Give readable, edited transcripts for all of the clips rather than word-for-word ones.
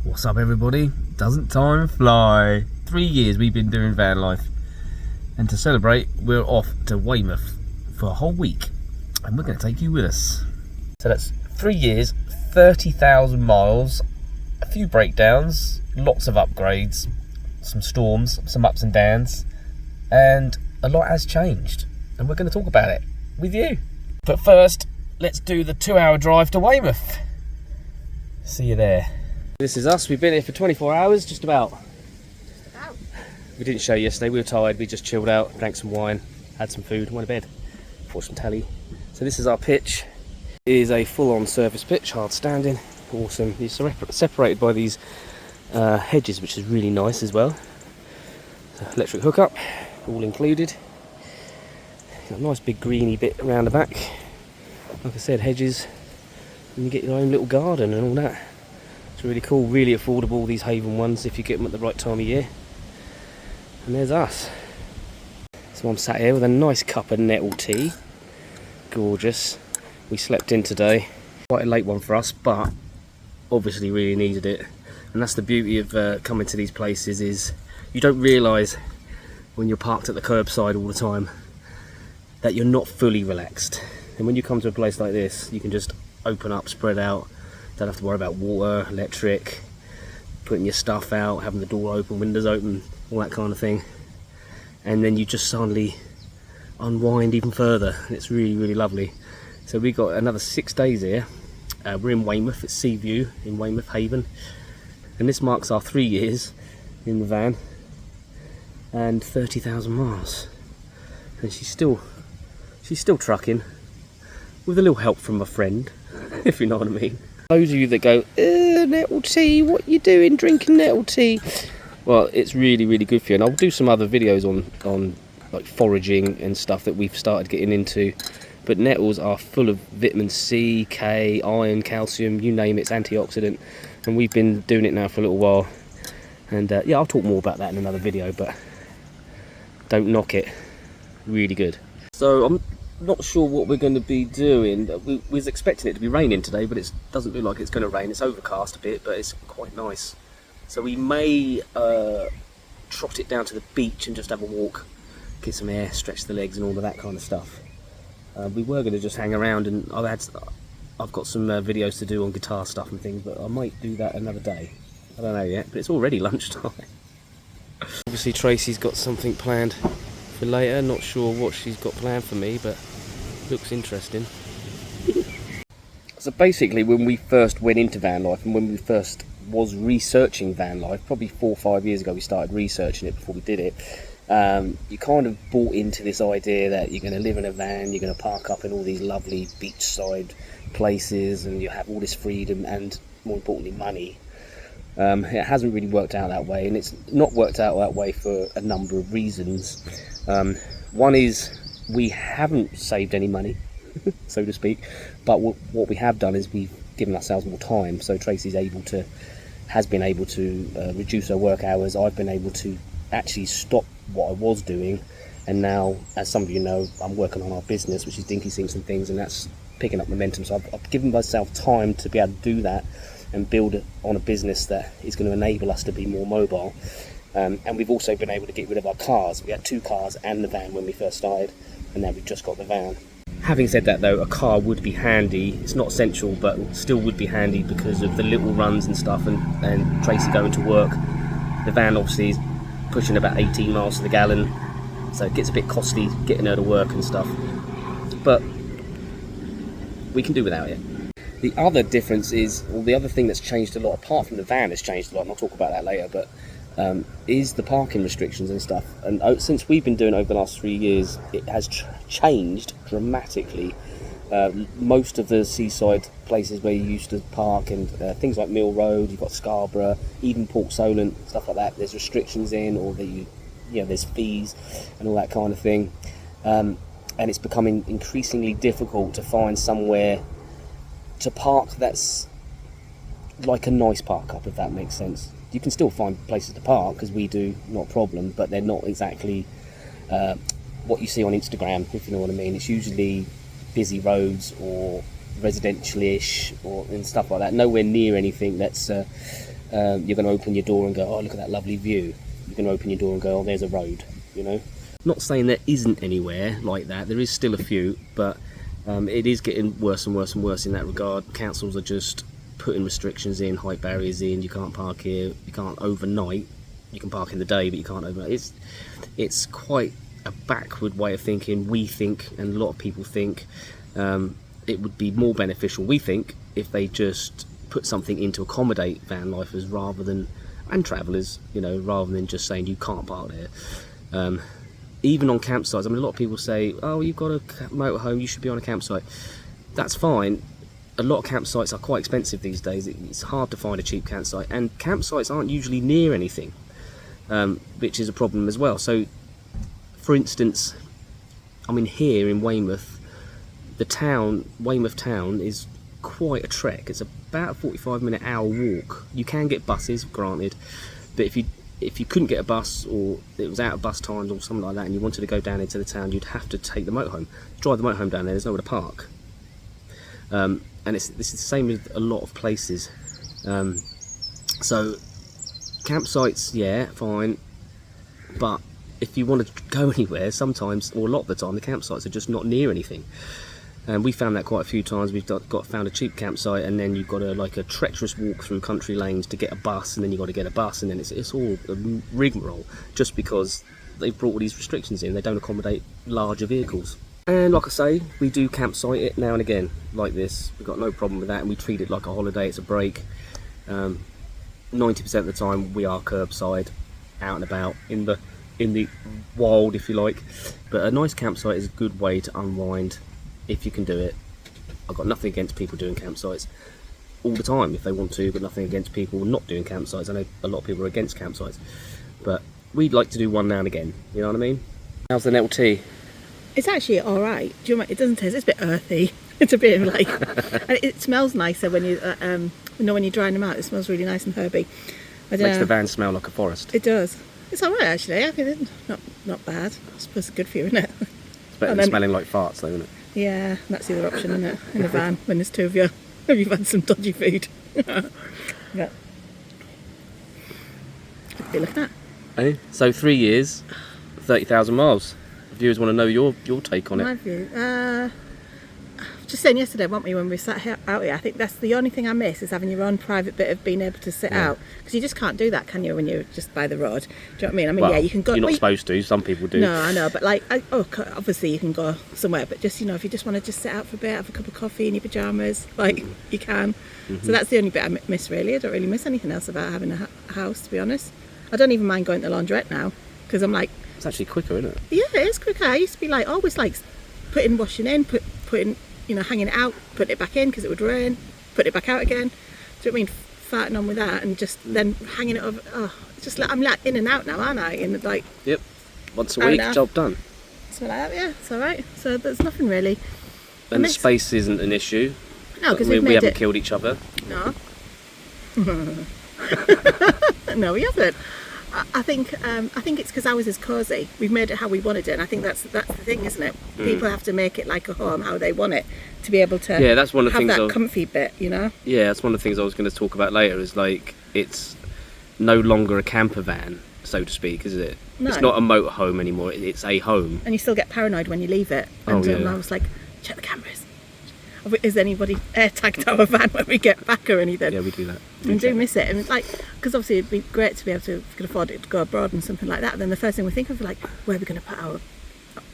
What's up, everybody? Doesn't time fly? 3 years we've been doing van life, and to celebrate we're off to Weymouth for a whole week, and we're going to take you with us. So that's 3 years, 30,000 miles, a few breakdowns, lots of upgrades, some storms, some ups and downs, and a lot has changed, and we're going to talk about it with you. But first, let's do the 2-hour drive to Weymouth. See you there. This is us. We've been here for 24 hours, just about. We didn't show yesterday, we were tired, we just chilled out, drank some wine, had some food, went to bed, watched some telly. So this is our pitch. It is a full-on surface pitch, hard standing, awesome. It's separated by these hedges, which is really nice as well. So electric hookup, all included. Got a nice big greeny bit around the back. Like I said, hedges, and you get your own little garden and all that. It's really cool, really affordable, these Haven ones, if you get them at the right time of year. And there's us. So I'm sat here with a nice cup of nettle tea. Gorgeous. We slept in today. Quite a late one for us, but obviously really needed it. And that's the beauty of coming to these places, is you don't realise when you're parked at the curbside all the time that you're not fully relaxed. And when you come to a place like this, you can just open up, spread out. Don't have to worry about water, electric, putting your stuff out, having the door open, windows open, all that kind of thing. And then you just suddenly unwind even further. It's really, really lovely. So we got another 6 days here. We're in Weymouth, it's Seaview in Weymouth Haven. And this marks our 3 years in the van and 30,000 miles. And she's still trucking, with a little help from a friend, if you know what I mean. Those of you that go, nettle tea, what you doing drinking nettle tea? Well, it's really, really good for you. And I'll do some other videos on like foraging and stuff that we've started getting into. But nettles are full of vitamin C, K, iron, calcium, you name it, it's antioxidant. And we've been doing it now for a little while. And yeah, I'll talk more about that in another video, but don't knock it. Really good. So I'm not sure what we're going to be doing. We was expecting it to be raining today, but it doesn't look like it's going to rain. It's overcast a bit, but it's quite nice. So we may trot it down to the beach and just have a walk, get some air, stretch the legs and all of that kind of stuff. We were going to just hang around, and I've got some videos to do on guitar stuff and things, but I might do that another day. I don't know yet, but it's already lunchtime. Obviously Tracy's got something planned for later. Not sure what she's got planned for me, but looks interesting. So basically, when we first went into van life, and when we first was researching van life, probably 4 or 5 years ago we started researching it before we did it, you kind of bought into this idea that you're going to live in a van, you're going to park up in all these lovely beachside places, and you have all this freedom and, more importantly, money. It hasn't really worked out that way, and it's not worked out that way for a number of reasons. One is we haven't saved any money, so to speak, but what we have done is we've given ourselves more time. So Tracy's has been able to reduce her work hours. I've been able to actually stop what I was doing, and now, as some of you know, I'm working on our business, which is Dinky Sinks and things, and that's picking up momentum. So I've given myself time to be able to do that and build on a business that is going to enable us to be more mobile. And we've also been able to get rid of our cars. We had 2 cars and the van when we first started, and now we've just got the van. Having said that though, a car would be handy. It's not essential, but still would be handy because of the little runs and stuff, and Tracy going to work. The van obviously is pushing about 18 miles to the gallon, so it gets a bit costly getting her to work and stuff. But we can do without it. The other difference is, or the other thing that's changed a lot, apart from the van has changed a lot, and I'll talk about that later, but is the parking restrictions and stuff. And since we've been doing it over the last 3 years, it has changed dramatically. Most of the seaside places where you used to park, and things like Mill Road, you've got Scarborough, even Port Solent, stuff like that, there's restrictions in, or there's fees and all that kind of thing. And it's becoming increasingly difficult to find somewhere to park that's like a nice park up, if that makes sense. You can still find places to park, because we do, not a problem, but they're not exactly what you see on Instagram, if you know what I mean. It's usually busy roads or residential-ish and stuff like that. Nowhere near anything that's you're going to open your door and go, oh, look at that lovely view. You're going to open your door and go, oh, there's a road, you know. Not saying there isn't anywhere like that. There is still a few, but it is getting worse and worse and worse in that regard. Councils are just putting restrictions in, height barriers in. You can't park here. You can't overnight. You can park in the day, but you can't overnight. It's quite a backward way of thinking. We think, and a lot of people think, it would be more beneficial, we think, if they just put something in to accommodate van lifers rather than, and travellers, you know, rather than just saying you can't park there. Even on campsites, I mean, a lot of people say, oh, you've got a motorhome, you should be on a campsite. That's fine. A lot of campsites are quite expensive these days. It's hard to find a cheap campsite, and campsites aren't usually near anything, which is a problem as well. So, for instance, I mean, here in Weymouth, Weymouth town is quite a trek. It's about a 45-minute hour walk. You can get buses, granted, but if you couldn't get a bus, or it was out of bus times or something like that, and you wanted to go down into the town, you'd have to take the motorhome. Drive the motorhome down there, there's nowhere to park. And this is the same with a lot of places. So campsites, yeah, fine, but if you want to go anywhere, sometimes, or a lot of the time, the campsites are just not near anything. And we found that quite a few times. We've found a cheap campsite, and then you've got a treacherous walk through country lanes to get a bus, and then you've got to get a bus, and then it's all a rigmarole, just because they've brought all these restrictions in. They don't accommodate larger vehicles. And like I say, we do campsite it now and again like this. We've got no problem with that, and we treat it like a holiday. It's a break. 90% of the time we are curbside, out and about in the wild, if you like. But a nice campsite is a good way to unwind if you can do it. I've got nothing against people doing campsites all the time if they want to, but nothing against people not doing campsites. I know a lot of people are against campsites, but we'd like to do one now and again, you know what I mean? How's the nettle tea? It's actually alright. Do you know, it doesn't taste, it's a bit earthy. It's a bit like, and it smells nicer when you know, when you're drying them out. It smells really nice and herby. Makes the van smell like a forest. It does. It's alright actually. I think it's not bad. I suppose it's good for you, isn't it? It's better than smelling like farts though, isn't it? Yeah, that's the other option, isn't it? In the van, when there's two of you, if you've had some dodgy food. Yeah. What are you looking at? Hey, so 3 years, 30,000 miles. Viewers want to know your take on it. My view? Just saying yesterday, weren't we, when we sat out here, I think that's the only thing I miss, is having your own private bit of being able to sit out. Because you just can't do that, can you, when you're just by the road? Do you know what I mean? I mean, well, yeah, you can go... You're not supposed to, some people do. No, I know, but like, obviously you can go somewhere, but just, you know, if you just want to just sit out for a bit, have a cup of coffee in your pyjamas, like, you can. So that's the only bit I miss, really. I don't really miss anything else about having a house, to be honest. I don't even mind going to the laundrette now, because I'm like... It's actually quicker, isn't it? Yeah, it is quicker. I used to be like, always like, washing in, putting... You know, hanging it out, putting it back in because it would rain, put it back out again. Do you know what I mean? Farting on with that and just then hanging it over. Oh, it's just like I'm like in and out now, aren't I? In like. Yep. Once a week, job done. Something like that, yeah. It's all right. So there's nothing really. And the space isn't an issue. No, because we haven't killed each other. No. No, we haven't. I think it's because ours is cosy. We've made it how we wanted it, and I think that's the thing, isn't it? People have to make it like a home how they want it to be able to. Yeah, that's one of the have things. That comfy bit, you know. Yeah, that's one of the things I was going to talk about later. Is like it's no longer a camper van, so to speak, is it? No. It's not a motorhome anymore. It's a home. And you still get paranoid when you leave it. And I was like, check the cameras. Is anybody air tagged our van when we get back or anything? Yeah, we do that. We do miss it, and it's like, because obviously it'd be great to be able to, if we could afford it, to go abroad and something like that. And then the first thing we think of is like, where are we going to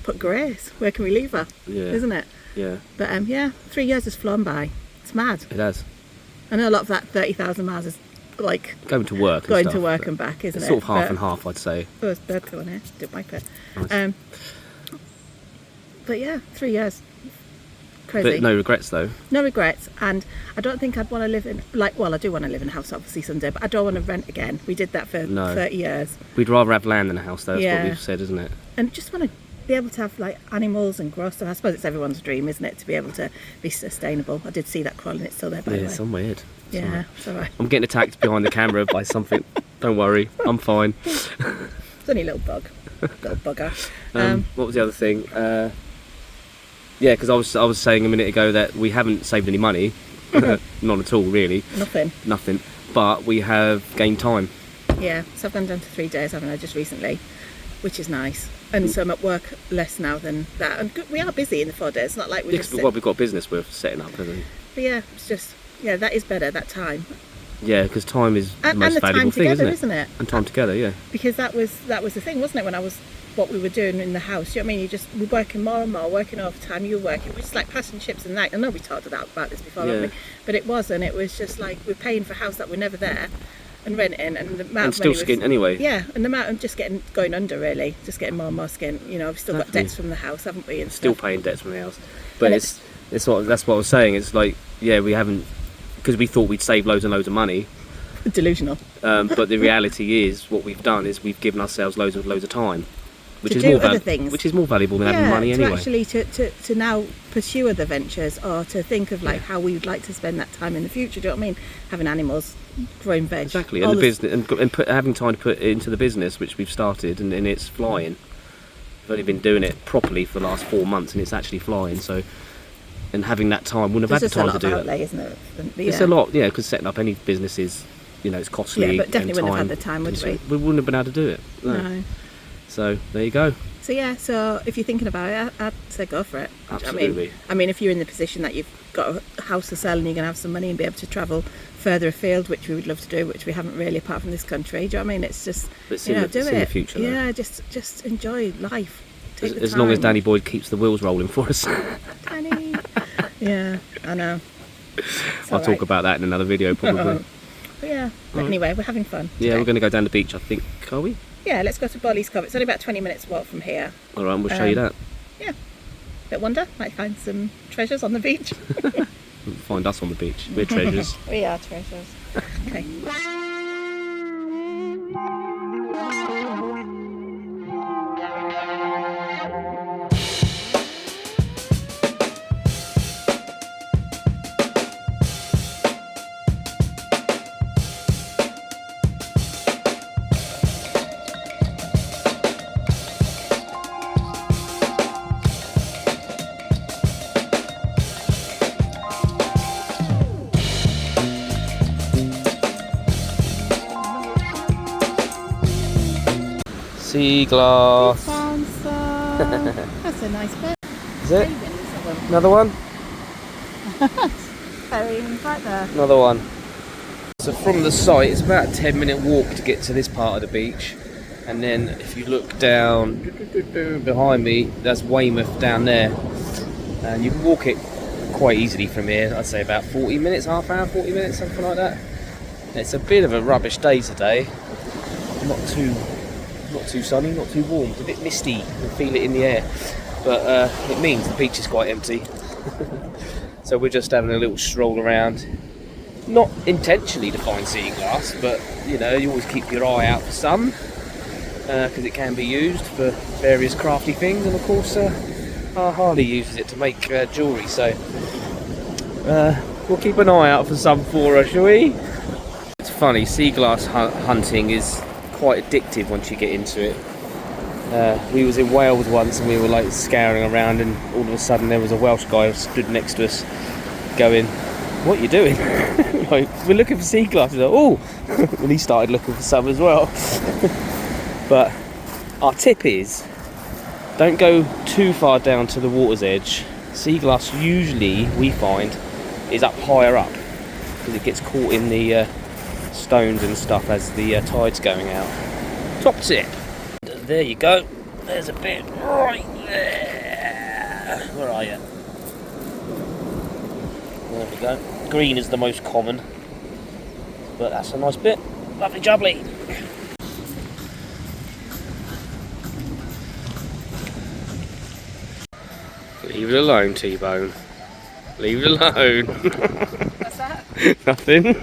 put Grace? Where can we leave her? Yeah. Isn't it? Yeah. But yeah, 3 years has flown by. It's mad. It has. I know a lot of that 30,000 miles is like going to work. And back, isn't it? It's sort of half and half, I'd say. Oh, there's birds going here. Didn't like it. Nice. But yeah, 3 years. Crazy. But no regrets though. No regrets, and I don't think I'd want to live in, like, well, I do want to live in a house obviously someday, but I don't want to rent again. We did that for 30 years. We'd rather have land than a house though, that's what we've said, isn't it? And just want to be able to have like animals and grow stuff. I suppose it's everyone's dream, isn't it, to be able to be sustainable. I did see that crawling, it's still there by the way. Yeah, it's weird. Yeah, it's alright. I'm getting attacked behind the camera by something. Don't worry, I'm fine. It's only a little bug. Little bugger. What was the other thing? Yeah, because I was saying a minute ago that we haven't saved any money. Not at all, really. Nothing. but we have gained time. Yeah, so I've gone down to 3 days, haven't I, just recently, which is nice. And so I'm at work less now than that. And we are busy in the 4 days. It's not like we're just... Well, we've got business we're setting up, haven't we? But yeah, it's just, yeah, that is better, that time. Yeah, because time is the most valuable thing, isn't it? And time together, yeah. Because that was the thing, wasn't it, when I was... what we were doing in the house, you know what I mean? We're working more and more, working overtime, you were working, we're just like passing ships and night. I know we talked about this before, haven't we? But it wasn't, it was just like we're paying for a house that we're never there and renting, and the amount and still skint anyway. Yeah, and the amount of just going under, really, just getting more and more skint. You know, we've still got debts from the house, haven't we? And still paying debts from the house. But that's what I was saying. It's like, yeah, we haven't, because we thought we'd save loads and loads of money. Delusional. But the reality is, what we've done is we've given ourselves loads of time. Which is more valuable than having money anyway. Actually to now pursue other ventures, or to think of like how we would like to spend that time in the future. Do you know what I mean? Having animals, growing veg. Exactly, and the business, and having time to put it into the business, which we've started, and it's flying. We've only been doing it properly for the last 4 months, and it's actually flying. So, and having that time, wouldn't have had the time to do outlay, isn't it? It's a lot, yeah, because setting up any business is, it's costly. Yeah, but definitely wouldn't have had the time, would we? We wouldn't have been able to do it. No. So there you go. So yeah, so if you're thinking about it, I'd say go for it. Absolutely. I mean, if you're in the position that you've got a house to sell and you're going to have some money and be able to travel further afield, which we would love to do, which we haven't really apart from this country. Do you know what I mean? It's just, do it. In the future, yeah, just enjoy life. Take the as time. long as Danny Boyd keeps the wheels rolling for us. Danny. Yeah, I know. I'll talk about that in another video probably. But yeah, but anyway, we're having fun today. Yeah, we're going to go down the beach, I think, are we? Yeah, let's go to Bolly's Cove. It's only about 20 minutes walk from here. All right, we'll show you that. Yeah. Bit wonder, might find some treasures on the beach. Find us on the beach. We're treasures. We are treasures. Okay. Sea glass. Found some. That's a nice bit. Is it? Another one? Right there. Another one. So from the site, it's about a 10-minute walk to get to this part of the beach. And then if you look down behind me, that's Weymouth down there. And you can walk it quite easily from here. I'd say about 40 minutes, half hour, 40 minutes, something like that. It's a bit of a rubbish day today. Not too sunny, not too warm. It's a bit misty. You can feel it in the air. But it means the beach is quite empty. So we're just having a little stroll around. Not intentionally to find sea glass, but you always keep your eye out for some. Because it can be used for various crafty things. And of course, our Harley uses it to make jewellery. So we'll keep an eye out for some for her, shall we? It's funny, sea glass hunting is quite addictive once you get into it. We was in Wales once and we were like scouring around, and all of a sudden there was a Welsh guy who stood next to us going, "What are you doing?" Like, we're looking for sea glass. Like, oh, and he started looking for some as well. But our tip is, don't go too far down to the water's edge. Sea glass usually, we find, is up higher up because it gets caught in the stones and stuff as the tide's going out. Top tip. There you go. There's a bit right there. Where are you? There we go. Green is the most common, but that's a nice bit. Lovely jubbly. Leave it alone, T-Bone. Leave it alone. What's that? Nothing.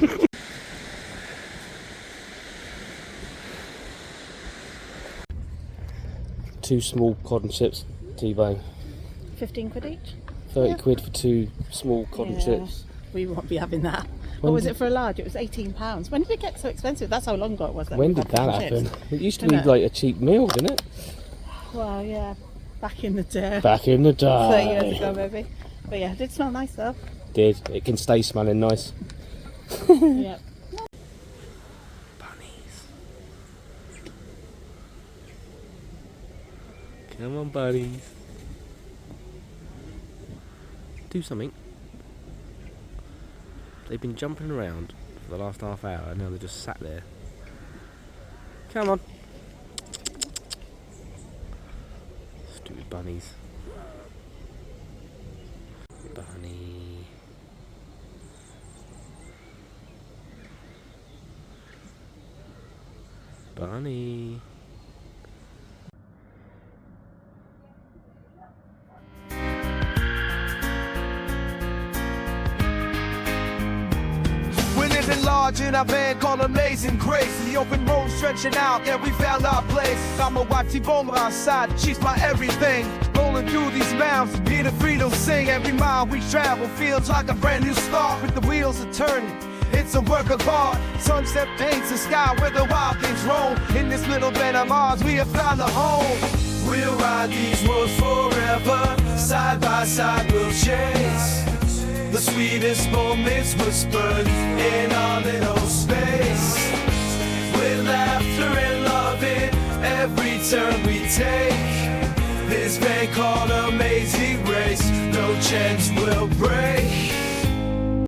Two small cod and chips, T-Bone. 15 quid each? 30 quid for two small cod and chips. We won't be having that. What was it for a large? It was £18. When did it get so expensive? That's how long ago it was. When did that happen? It used to be like a cheap meal, didn't it? Well, yeah. Back in the day. Back in the day. 30 years ago, maybe. But yeah, it did smell nice though. Did. It can stay smelling nice. Yep. Come on, buddies. Do something. They've been jumping around for the last half hour and now they're just sat there. Come on. Stupid bunnies. Bunny. Bunny. Large in our van called Amazing Grace. The open road stretching out, yeah, we found our place. I'ma watch T-Bone by our side, she's my everything. Rolling through these mountains, hear the freedom sing. Every mile we travel feels like a brand new start. With the wheels are turning, it's a work of art. Sunset paints the sky where the wild things roam. In this little bed of Mars, we have found a home. We'll ride these roads forever, side by side we'll chase the sweetest moments whispered in our little space. With laughter and loving every turn we take. This van called Amazing Race, no chance will break.